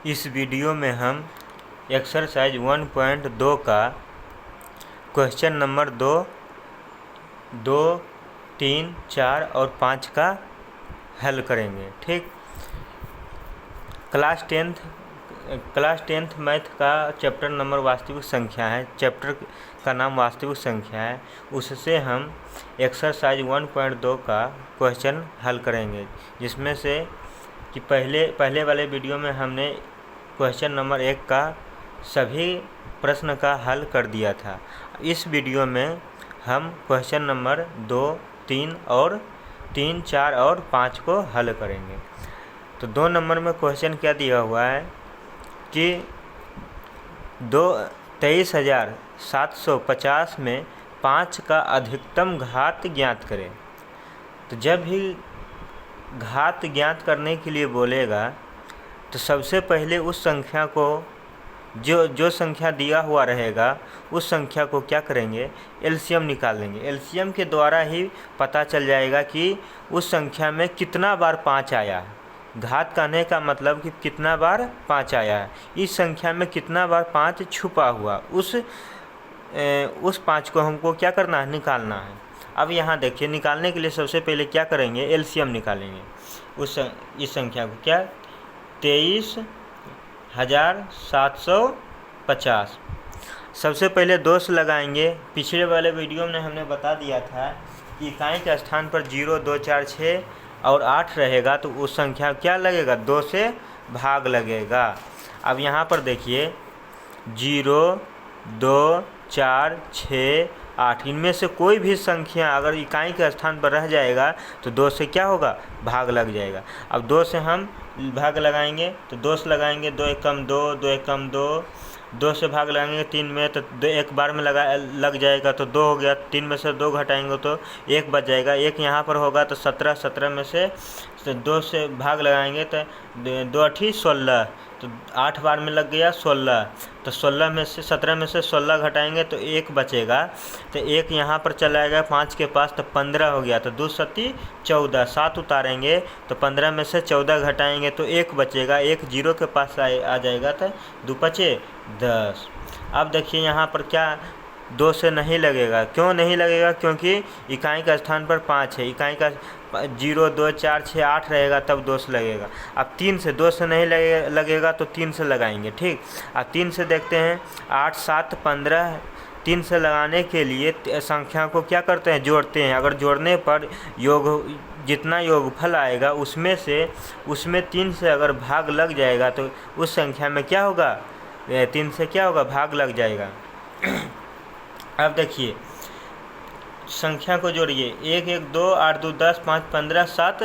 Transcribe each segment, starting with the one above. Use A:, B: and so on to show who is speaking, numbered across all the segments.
A: इस वीडियो में हम एक्सरसाइज 1.2 का क्वेश्चन नंबर 2, 3, 4 और 5 का हल करेंगे। ठीक, क्लास टेंथ मैथ का चैप्टर नंबर वास्तविक संख्या है, चैप्टर का नाम वास्तविक संख्या है। उससे हम एक्सरसाइज 1.2 का क्वेश्चन हल करेंगे, जिसमें से कि पहले वाले वीडियो में हमने क्वेश्चन नंबर 1 का सभी प्रश्न का हल कर दिया था। इस वीडियो में हम क्वेश्चन नंबर 2, 3, 4 और 5 को हल करेंगे। तो 2 नंबर में क्वेश्चन क्या दिया हुआ है कि 23,750 में 5 का अधिकतम घात ज्ञात करें। तो जब भी घात ज्ञात करने के लिए बोलेगा तो सबसे पहले उस संख्या को जो संख्या दिया हुआ रहेगा उस संख्या को क्या करेंगे, एलसीएम निकाल लेंगे। एलसीएम के द्वारा ही पता चल जाएगा कि उस संख्या में कितना बार 5 आया है। घात कहने का मतलब कि कितना बार 5 आया है, इस संख्या में कितना बार 5 छुपा हुआ, उस 5 को हमको क्या करना है, निकालना है। अब यहाँ देखिए, निकालने के लिए सबसे पहले क्या करेंगे, एलसीएम निकालेंगे इस संख्या को। क्या, 23,750। सबसे पहले 2 से लगाएंगे। पिछले वाले वीडियो में हमने बता दिया था कि इकाई के स्थान पर 0, 2, 4, 6 और 8 रहेगा तो उस संख्या क्या लगेगा, 2 से भाग लगेगा। अब यहाँ पर देखिए 0, 2, 4, 6, 8, इनमें से कोई भी संख्या अगर इकाई के स्थान पर रह जाएगा तो 2 से क्या होगा, भाग लग जाएगा। अब 2 से हम भाग लगाएंगे तो 2 से लगाएंगे, 2 एकम 2, 2 एकम 2, 2 से भाग लगाएंगे 3 में तो 2 एक बार में लग जाएगा तो 2 हो गया। 3 में से 2 घटाएंगे तो 1 बच जाएगा। 1 यहाँ पर होगा तो 17, 17 में से 2 से भाग लगाएंगे तो 2 8 16, तो 8 बार में लग गया 16, तो 16 में से 17 में से 16 घटाएंगे तो 1 बचेगा। तो 1 यहाँ पर चला जाएगा 5 के पास तो 15 हो गया। तो 2 सती 14, 7 उतारेंगे तो 15 में से 14 घटाएंगे तो 1 बचेगा। 1 0 के पास आ जाएगा तो 2 5 10। अब देखिए यहाँ पर क्या 2 से नहीं लगेगा। क्यों नहीं लगेगा, क्योंकि इकाई का स्थान पर 5 है। इकाई का 0, 2, 4, 6, 8 रहेगा तब 2 से लगेगा। अब 3 से 2 से नहीं लगेगा तो 3 से लगाएंगे। ठीक, अब 3 से देखते हैं, 8, 7, 15। 3 से लगाने के लिए संख्या को क्या करते हैं, जोड़ते हैं। अगर जोड़ने पर जितना योगफल आएगा उसमें 3 से अगर भाग लग जाएगा तो उस संख्या में क्या होगा, 3 से क्या होगा, भाग लग जाएगा। अब देखिए संख्या को जोड़िए, 1, 1, 2, 8, 2, 10, 5, 15, 7,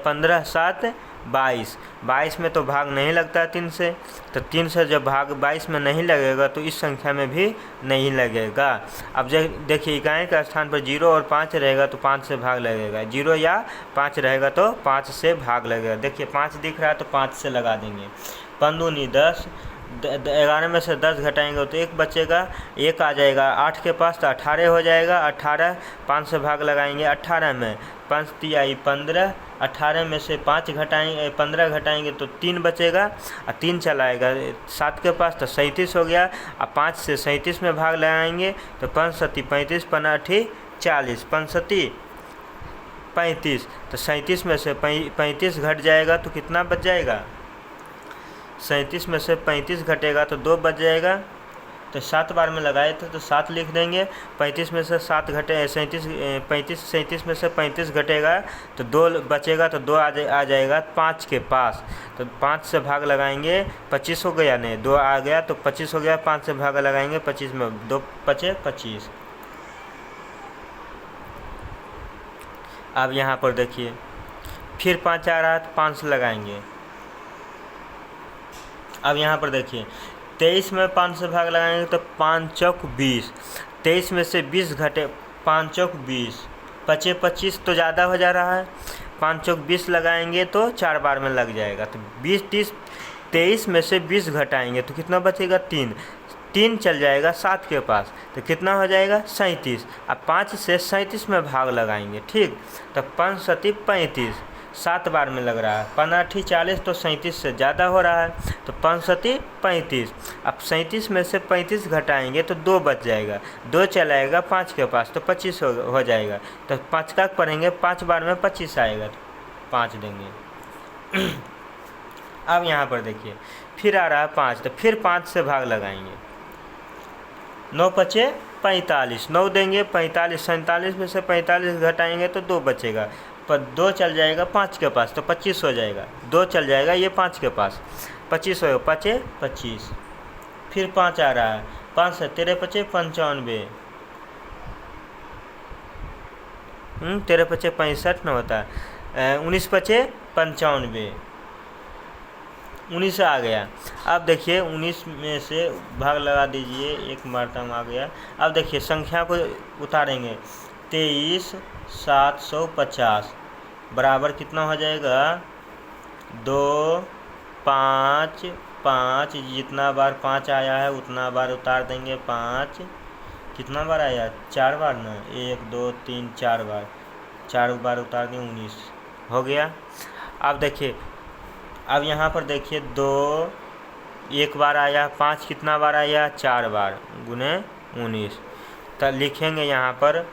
A: 15, 7, 22। 22 में तो भाग नहीं लगता है 3 से, तो 3 से जब भाग 22 में नहीं लगेगा तो इस संख्या में भी नहीं लगेगा। अब देखिए इकाई का स्थान पर 0 और 5 रहेगा तो 5 से भाग लगेगा। 0 या 5 रहेगा तो 5 से भाग लगेगा। देखिए 5 दिख रहा है तो 5 से लगा देंगे। 5 दूनी 10, 11 में से 10 घटाएंगे तो 1 बचेगा, 1 आ जाएगा 8 के पास तो 18 हो जाएगा। 18, 5 से भाग लगाएंगे 18 में, 5 तिहाई 15, 18 में से 5 घटाएंगे 15 घटाएंगे तो 3 बचेगा और 3 चलाएगा 7 के पास तो 37 हो गया। अब 5 से 37 में भाग लगाएंगे तो 5 सती 35, 5 40, 5 सती 35, तो 37 में से 35 घट जाएगा तो कितना बच जाएगा, 37 में से 35 घटेगा तो 2 बच जाएगा। तो 7 बार में लगाए थे तो 7 लिख देंगे। 35 में से 7 घटे 37 में से 35 घटेगा तो 2 बचेगा तो 2 आ जाएगा 5 के पास। तो 5 से भाग लगाएंगे 25 हो गया, नहीं 2 आ गया तो 25 हो गया। 5 से भाग लगाएंगे 25 में, 2 5 25। अब यहाँ पर देखिए फिर 5 आ रहा है तो 5 से लगाएंगे। अब यहाँ पर देखिए 23 में 5 से भाग लगाएंगे तो 5 चौक 20। 23 में से 20 घटे, 5 चौक 20, 5 25 तो ज़्यादा हो जा रहा है। 5 चौक 20 लगाएंगे तो 4 बार में लग जाएगा तो 20 30। 23 में से 20 घटाएंगे तो कितना बचेगा, 3 चल जाएगा 7 के पास तो कितना हो जाएगा, 37। अब 5 से 37 में भाग लगाएंगे। ठीक, तो 5 सती 35, 7 बार में लग रहा है। 15 40 तो 37 से ज़्यादा हो रहा है, तो 5 7 35। अब 37 में से 35 घटाएंगे तो 2 बच जाएगा, 2 चला आएगा 5 के पास तो 25 हो जाएगा। तो 5 का पढ़ेंगे, 5 बार में 25 आएगा तो 5 देंगे। अब यहाँ पर देखिए फिर आ रहा है 5, तो फिर 5 से भाग लगाएंगे। 9 5 45, 9 देंगे 45, 47 में से 45 घटाएंगे तो 2 बचेगा, पर 2 चल जाएगा 5 के पास तो 25 हो जाएगा, 2 चल जाएगा ये 5 के पास, 25 होगा, 5 25। फिर 5 आ रहा है, 5 से 13 5 95, 13 5 65 न होता है, 19 5 95, 19 आ गया। अब देखिए 19 में से भाग लगा दीजिए, एक मात्रम आ गया। अब देखिए संख्या को उतारेंगे, 23 750 बराबर कितना हो जाएगा, 2 5 5, जितना बार 5 आया है उतना बार उतार देंगे 5। कितना बार आया, 4 बार ना, 1 2 3 4 बार, 4 बार उतार दें, 19 हो गया। अब देखिए, अब यहाँ पर देखिए 2 एक बार आया, 5 कितना बार आया, 4 बार, गुने 19। तो लिखेंगे यहाँ पर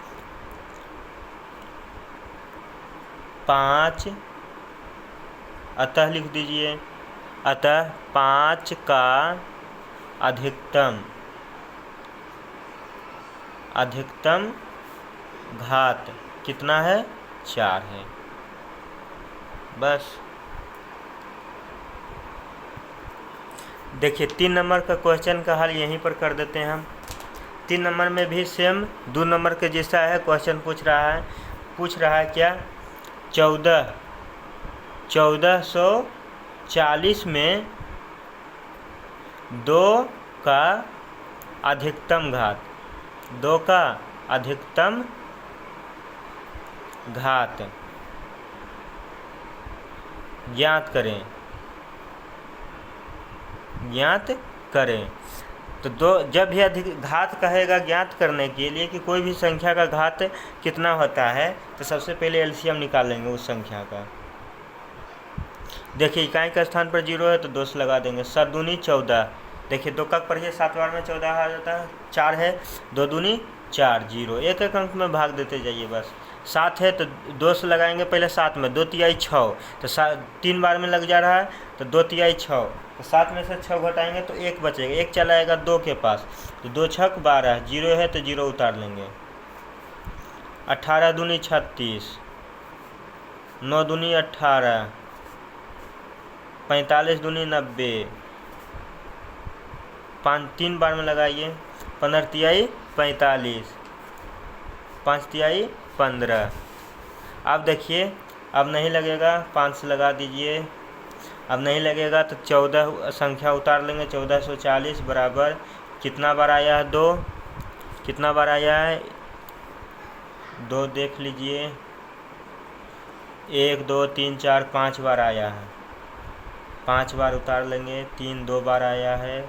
A: 5, अतः लिख दीजिए, अतः 5 का अधिकतम घात कितना है, 4 है। बस देखिए 3 नंबर का क्वेश्चन का हल यहीं पर कर देते हैं हम। 3 नंबर में भी सेम 2 नंबर के जैसा है, क्वेश्चन पूछ रहा है क्या, 1440 में 2 का अधिकतम घात, 2 का अधिकतम घात ज्ञात करें। तो जब भी अधिक घात कहेगा ज्ञात करने के लिए कि कोई भी संख्या का घात कितना होता है, तो सबसे पहले एलसीएम निकाल लेंगे उस संख्या का। देखिए इकाई का स्थान पर 0 है तो 2 से लगा देंगे, 7 दूनी 14। देखिए 2 का पढ़िए, 7 बार में 14 आ जाता है, 4 है, 2 दूनी 4, 0, एक एक अंक में भाग देते जाइए बस। 7 है तो 2 से लगाएंगे पहले 7 में, 2 तिहाई 6, तो 3 बार में लग जा रहा है तो 2 तिहाई 6, तो 7 में से 6 घटाएंगे तो 1 बचेगा, 1 चला आएगा 2 के पास, तो 2 6 12, 0 है तो 0 उतार लेंगे। 18 दूनी 36, 9 दूनी 18, 45 दूनी 90, 3 बार में लगाइए, 15 तिहाई 45, 5 तिहाई 15। अब देखिए अब नहीं लगेगा, 5 से लगा दीजिए, अब नहीं लगेगा तो 14 संख्या उतार लेंगे, 1440 बराबर कितना बार आया है, 2, कितना बार आया है, 2 देख लीजिए, 1 2 3 4 5 बार आया है, 5 बार उतार लेंगे, 3 2 बार आया है।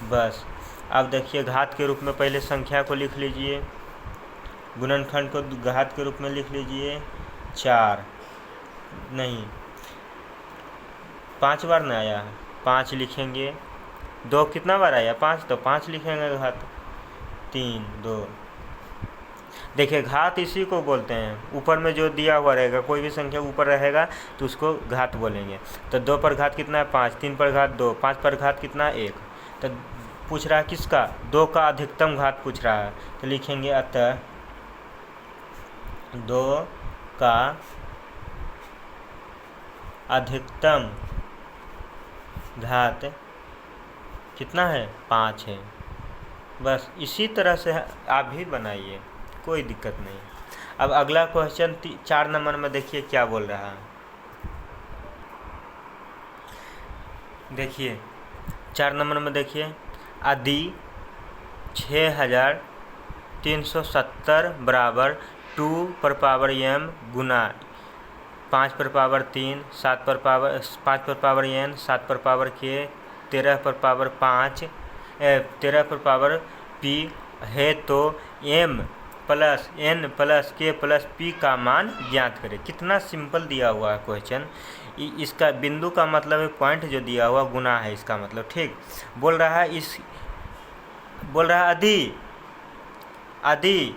A: बस अब देखिए घात के रूप में पहले संख्या को लिख लीजिए, गुणनखंड को घात के रूप में लिख लीजिए, 4 नहीं 5 बार ना आया है, 5 लिखेंगे, 2 कितना बार आया, 5, तो 5 लिखेंगे घात, 3 2। देखिए घात इसी को बोलते हैं, ऊपर में जो दिया हुआ रहेगा, कोई भी संख्या ऊपर रहेगा तो उसको घात बोलेंगे। तो 2 पर घात कितना है, 5, 3 पर घात 2, 5 पर घात कितना है, 1। तो पूछ रहा है किसका, 2 का अधिकतम घात पूछ रहा है, तो लिखेंगे अतः 2 का अधिकतम घात कितना है, 5 है। बस इसी तरह से आप भी बनाइए, कोई दिक्कत नहीं। अब अगला क्वेश्चन 4 नंबर में देखिए क्या बोल रहा है। देखिए 4 नंबर में देखिए, यदि 6370 बराबर 2 पर पावर m गुना 5 पर पावर 3, 5 पर पावर n, 7 पर पावर k, 13 पर पावर 5, 13 पर पावर p है, तो m plus n plus k plus p का मान ज्ञात करें। कितना सिंपल दिया हुआ है क्वेश्चन। इसका बिंदु का मतलब है पॉइंट जो दिया हुआ गुना है इसका मतलब। ठीक, बोल रहा है आदि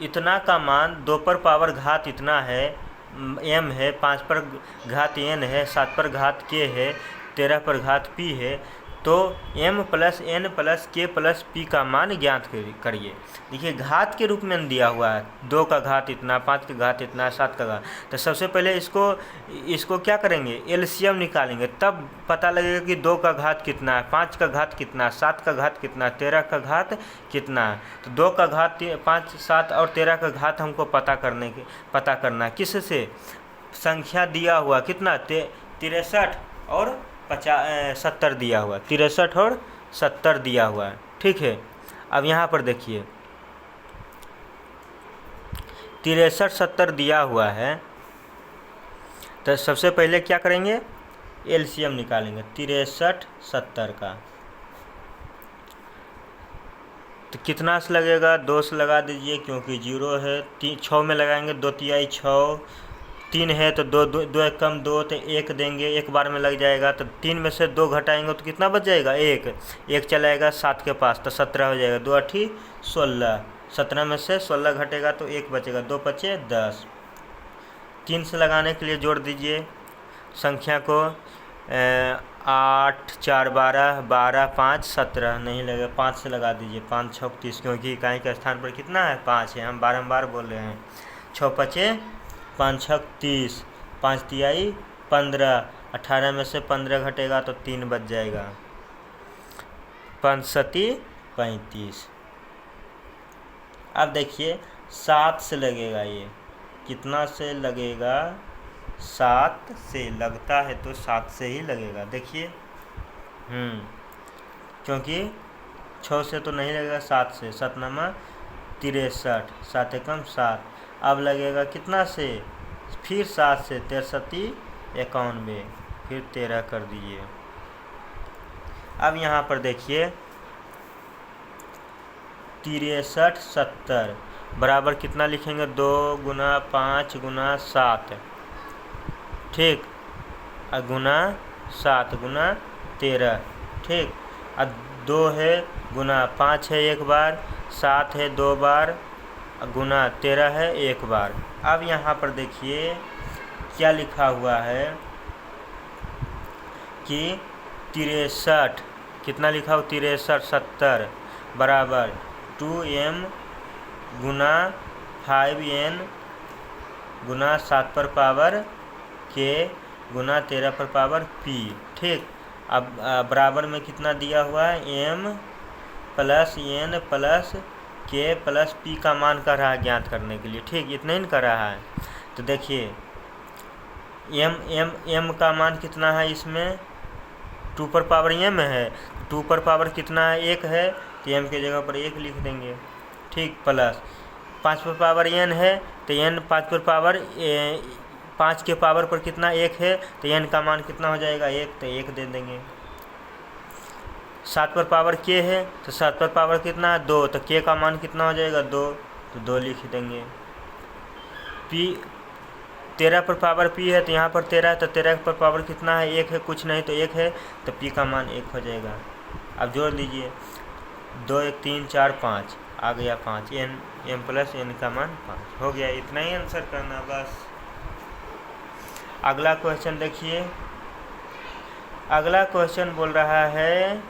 A: इतना का मान 2 पर पावर घात इतना है m है, 5 पर घात n है, 7 पर घात k है, 13 पर घात p है, तो m plus n plus k plus p का मान ज्ञात करिए। देखिए घात के रूप में दिया हुआ है, 2 का घात इतना, 5 का घात इतना, 7 का घात। तो सबसे पहले इसको क्या करेंगे, एलसीएम निकालेंगे, तब पता लगेगा कि 2 का घात कितना है, 5 का घात कितना, 7 का घात कितना, 13 का घात कितना है। तो 2 का घात 5, 7 और 13 का घात हमको पता करना है। किससे, संख्या दिया हुआ कितना 63 और 70 दिया हुआ, 63 और 70 दिया हुआ है। ठीक है, अब यहाँ पर देखिए 63, 70 दिया हुआ है, तो सबसे पहले क्या करेंगे, एलसीएम निकालेंगे 63, 70 का। तो कितना से लगेगा, 2 से लगा दीजिए क्योंकि 0 है, 6 में लगाएंगे, 2 तिहाई 6, 3 है तो 2 एक कम 2 तो 1 देंगे, एक बार में लग जाएगा। तो 3 में से 2 घटाएंगे तो कितना बच जाएगा, 1 चलाएगा 7 के पास, तो 17 हो जाएगा, 2 8 16, 17 में से 16 घटेगा तो 1 बचेगा, 2 5 10। 3 से लगाने के लिए जोड़ दीजिए संख्या को, 8 4 12, 12 5 17, नहीं लगेगा, 5 से लगा दीजिए, 5 6 30, क्योंकि इकाई के स्थान पर कितना है 5 है, हम बारंबार बोल रहे हैं। 6 5 5 6 30, 5 तिहाई 15, 18 में से 15 घटेगा तो 3 बच जाएगा, 5 7 35। अब देखिए 7 से लगेगा, ये कितना से लगेगा, 7 से लगता है तो 7 से ही लगेगा। देखिए क्योंकि 6 से तो नहीं लगेगा, 7 से, 7 नमा 63, 7 एकम 7। अब लगेगा कितना से, फिर 7 से, 63 91, फिर 13 कर दीजिए। अब यहाँ पर देखिए 63 70 बराबर कितना लिखेंगे, 2 गुना 5 गुना 7, ठीक, गुना 7 गुना 13, ठीक। अब 2 है गुना 5 है 1 बार, 7 है 2 बार, गुना 13 है 1 बार। अब यहाँ पर देखिए क्या लिखा हुआ है कि 63, कितना लिखा हो 63 70 बराबर 2m गुना 5n गुना 7 पर पावर k गुना 13 पर पावर p, ठीक। अब बराबर में कितना दिया हुआ है, m plus n plus k plus p का मान कर रहा है ज्ञात करने के लिए, ठीक, इतना ही कर रहा है। तो देखिए m का मान कितना है, इसमें 2 पर पावर m है, 2 पर पावर कितना है 1 है, तो m के जगह पर 1 लिख देंगे, ठीक, प्लस 5 पर पावर n है तो n 5 पर पावर 5 के पावर पर कितना 1 है, तो n का मान कितना हो जाएगा 1, तो 1 दे देंगे। 7 पर पावर k है तो 7 पर पावर कितना है 2, तो k का मान कितना हो जाएगा 2, तो 2 लिख देंगे। p 13 पर पावर p है तो यहाँ पर 13 है, तो 13 पर पावर कितना है 1 है, कुछ नहीं तो 1 है, तो p का मान 1 हो जाएगा। अब जोड़ लीजिए 2 1 3 4 5, आ गया 5, m प्लस n का मान 5 हो गया। इतना ही आंसर करना बस। अगला क्वेश्चन देखिए, अगला क्वेश्चन बोल रहा है